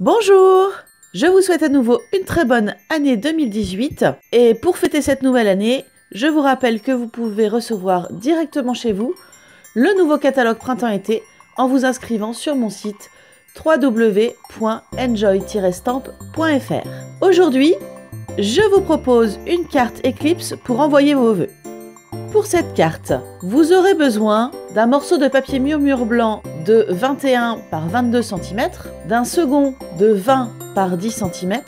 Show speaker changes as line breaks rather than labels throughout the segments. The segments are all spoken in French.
Bonjour! Je vous souhaite à nouveau une très bonne année 2018 et pour fêter cette nouvelle année, je vous rappelle que vous pouvez recevoir directement chez vous le nouveau catalogue printemps-été en vous inscrivant sur mon site www.enjoy-stamp.fr. Aujourd'hui, je vous propose une carte Eclipse pour envoyer vos vœux. Pour cette carte, vous aurez besoin d'un morceau de papier murmure blanc de 21 par 22 cm, d'un second de 20 par 10 cm,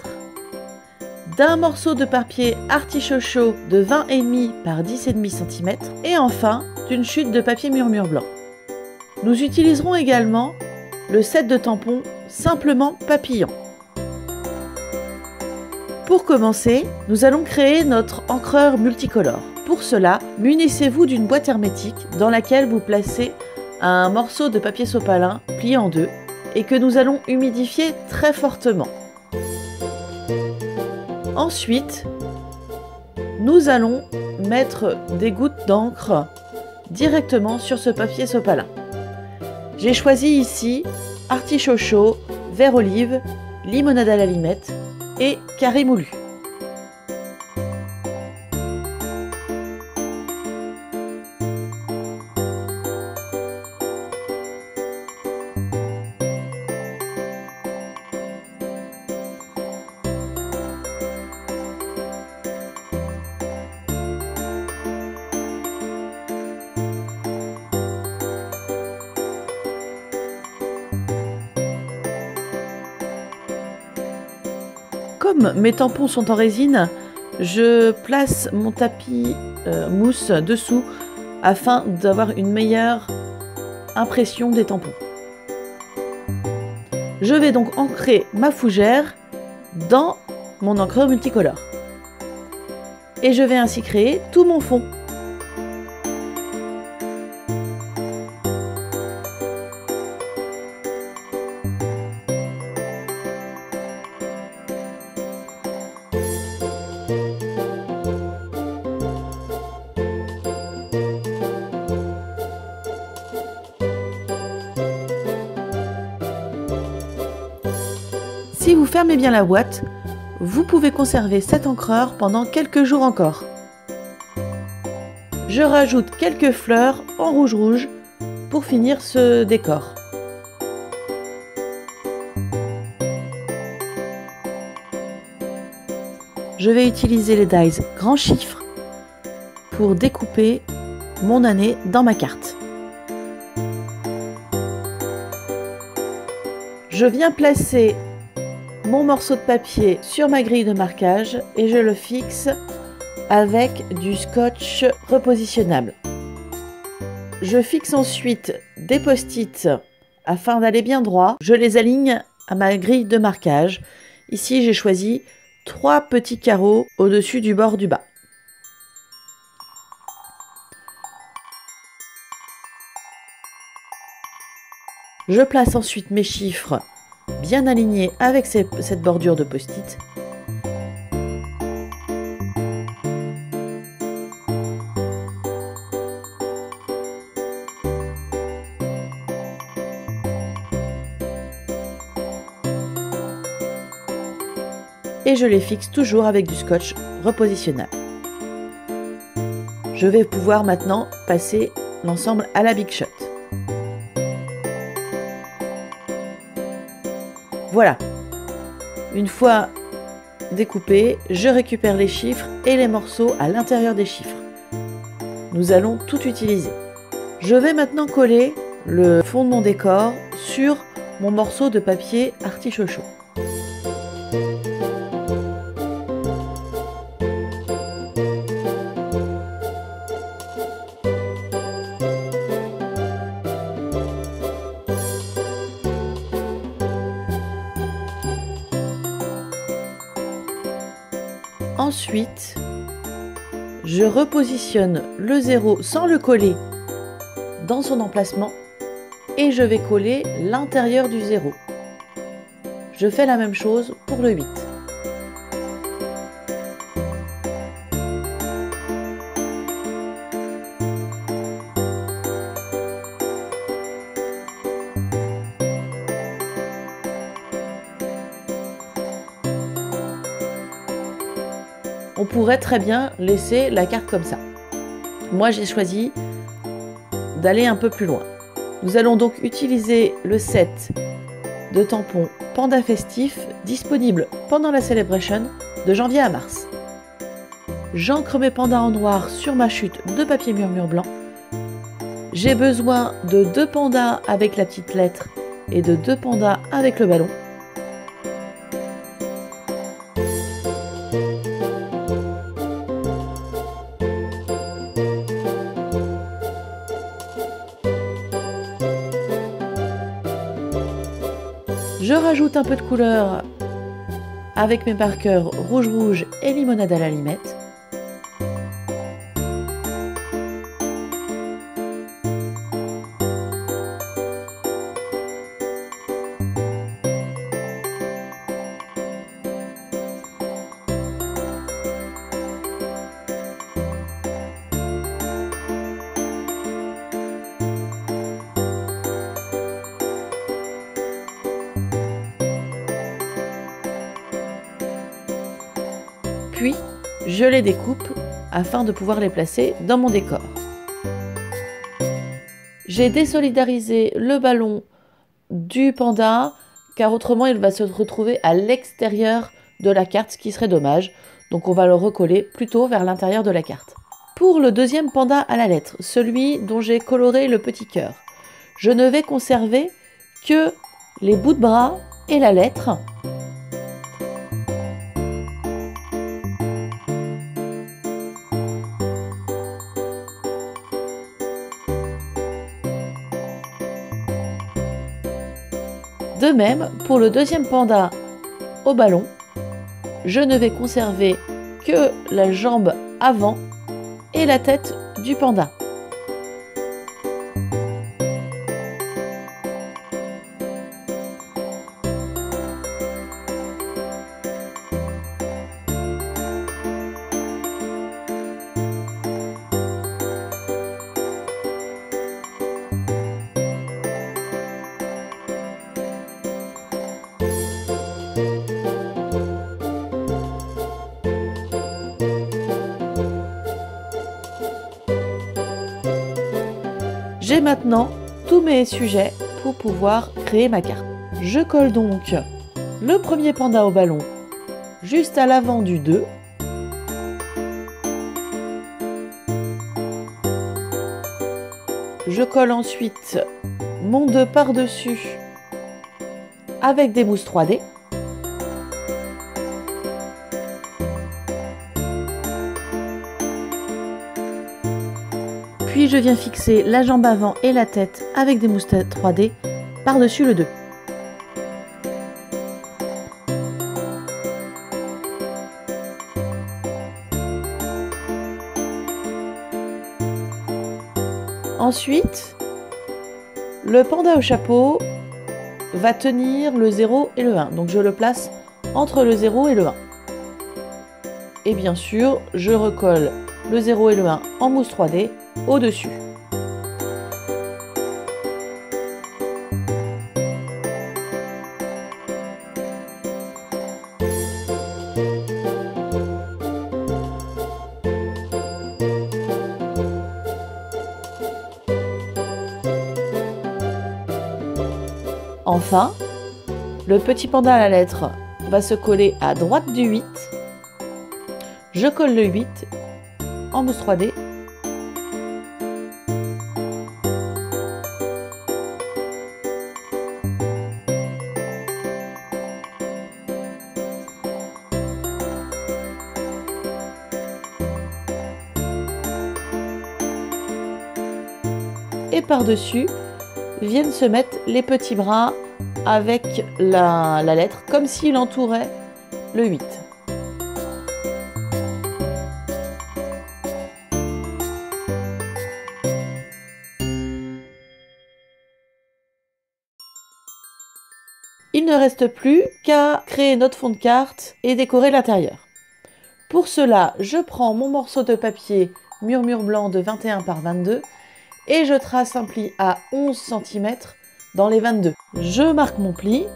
d'un morceau de papier artichaut chaud de 20,5 par 10,5 cm et enfin d'une chute de papier murmure blanc. Nous utiliserons également le set de tampons simplement papillon. Pour commencer, nous allons créer notre encreur multicolore. Pour cela, munissez-vous d'une boîte hermétique dans laquelle vous placez un morceau de papier sopalin plié en deux et que nous allons humidifier très fortement. Ensuite, nous allons mettre des gouttes d'encre directement sur ce papier sopalin. J'ai choisi ici artichaut chaud, vert olive, limonade à la limette et carré moulu. Comme mes tampons sont en résine, je place mon tapis mousse dessous afin d'avoir une meilleure impression des tampons. Je vais donc ancrer ma fougère dans mon encreur multicolore. Et je vais ainsi créer tout mon fond. Si vous fermez bien la boîte, vous pouvez conserver cet encreur pendant quelques jours encore. Je rajoute quelques fleurs en rouge pour finir ce décor. Je vais utiliser les dies grands chiffres pour découper mon année dans ma carte. Je viens placer mon morceau de papier sur ma grille de marquage et je le fixe avec du scotch repositionnable. Je fixe ensuite des post-it afin d'aller bien droit. Je les aligne à ma grille de marquage. Ici, j'ai choisi 3 petits carreaux au-dessus du bord du bas. Je place ensuite mes chiffres bien alignés avec cette bordure de post-it. Et je les fixe toujours avec du scotch repositionnable. Je vais pouvoir maintenant passer l'ensemble à la Big Shot. Voilà. Une fois découpé, je récupère les chiffres et les morceaux à l'intérieur des chiffres. Nous allons tout utiliser. Je vais maintenant coller le fond de mon décor sur mon morceau de papier artichaut chaud. Ensuite, je repositionne le 0 sans le coller dans son emplacement et je vais coller l'intérieur du 0. Je fais la même chose pour le 8. on pourrait très bien laisser la carte comme ça. Moi, j'ai choisi d'aller un peu plus loin. Nous allons donc utiliser le set de tampons Panda Festif disponible pendant la Celebration de janvier à mars. J'ancre mes pandas en noir sur ma chute de papier murmure blanc. J'ai besoin de 2 pandas avec la petite lettre et de 2 pandas avec le ballon. Je rajoute un peu de couleur avec mes marqueurs rouge et limonade à la limette. Puis, je les découpe afin de pouvoir les placer dans mon décor. J'ai désolidarisé le ballon du panda, car autrement il va se retrouver à l'extérieur de la carte, ce qui serait dommage. Donc on va le recoller plutôt vers l'intérieur de la carte. Pour le deuxième panda à la lettre, celui dont j'ai coloré le petit cœur, je ne vais conserver que les bouts de bras et la lettre. De même, pour le deuxième panda au ballon, je ne vais conserver que la jambe avant et la tête du panda. J'ai maintenant tous mes sujets pour pouvoir créer ma carte. Je colle donc le premier panda au ballon juste à l'avant du 2. Je colle ensuite mon 2 par-dessus avec des mousses 3D. Puis je viens fixer la jambe avant et la tête avec des mousses 3D par-dessus le 2. Ensuite, le panda au chapeau va tenir le 0 et le 1. Donc je le place entre le 0 et le 1. Et bien sûr, je recolle le 0 et le 1 en mousse 3D au-dessus. Enfin, le petit panda à la lettre va se coller à droite du 8. Je colle le 8 en mousse 3D. Et par-dessus viennent se mettre les petits bras avec la lettre, comme s'il entourait le 8. Il ne reste plus qu'à créer notre fond de carte et décorer l'intérieur. Pour cela, je prends mon morceau de papier murmure blanc de 21 par 22 et je trace un pli à 11 cm dans les 22. Je marque mon pli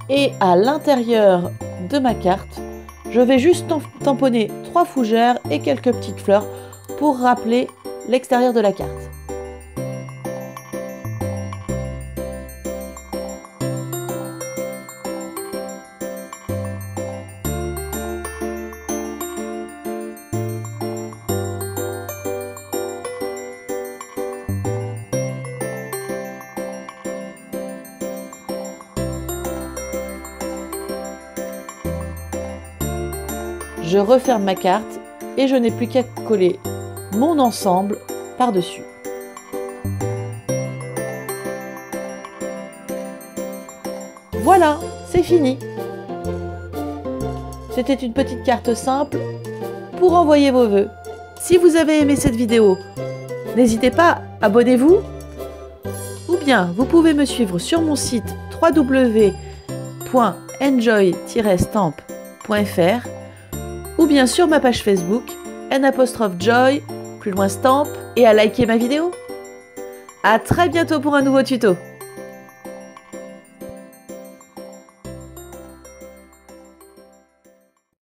et à l'intérieur de ma carte, Je vais juste tamponner 3 fougères et quelques petites fleurs pour rappeler l'extérieur de la carte. Je referme ma carte et je n'ai plus qu'à coller mon ensemble par-dessus. Voilà, c'est fini. C'était une petite carte simple pour envoyer vos vœux. Si vous avez aimé cette vidéo, n'hésitez pas, abonnez-vous. Ou bien, vous pouvez me suivre sur mon site www.enjoy-stamp.fr ou bien sur ma page Facebook, n_joy, plus loin stamp, et à liker ma vidéo. À très bientôt pour un nouveau tuto.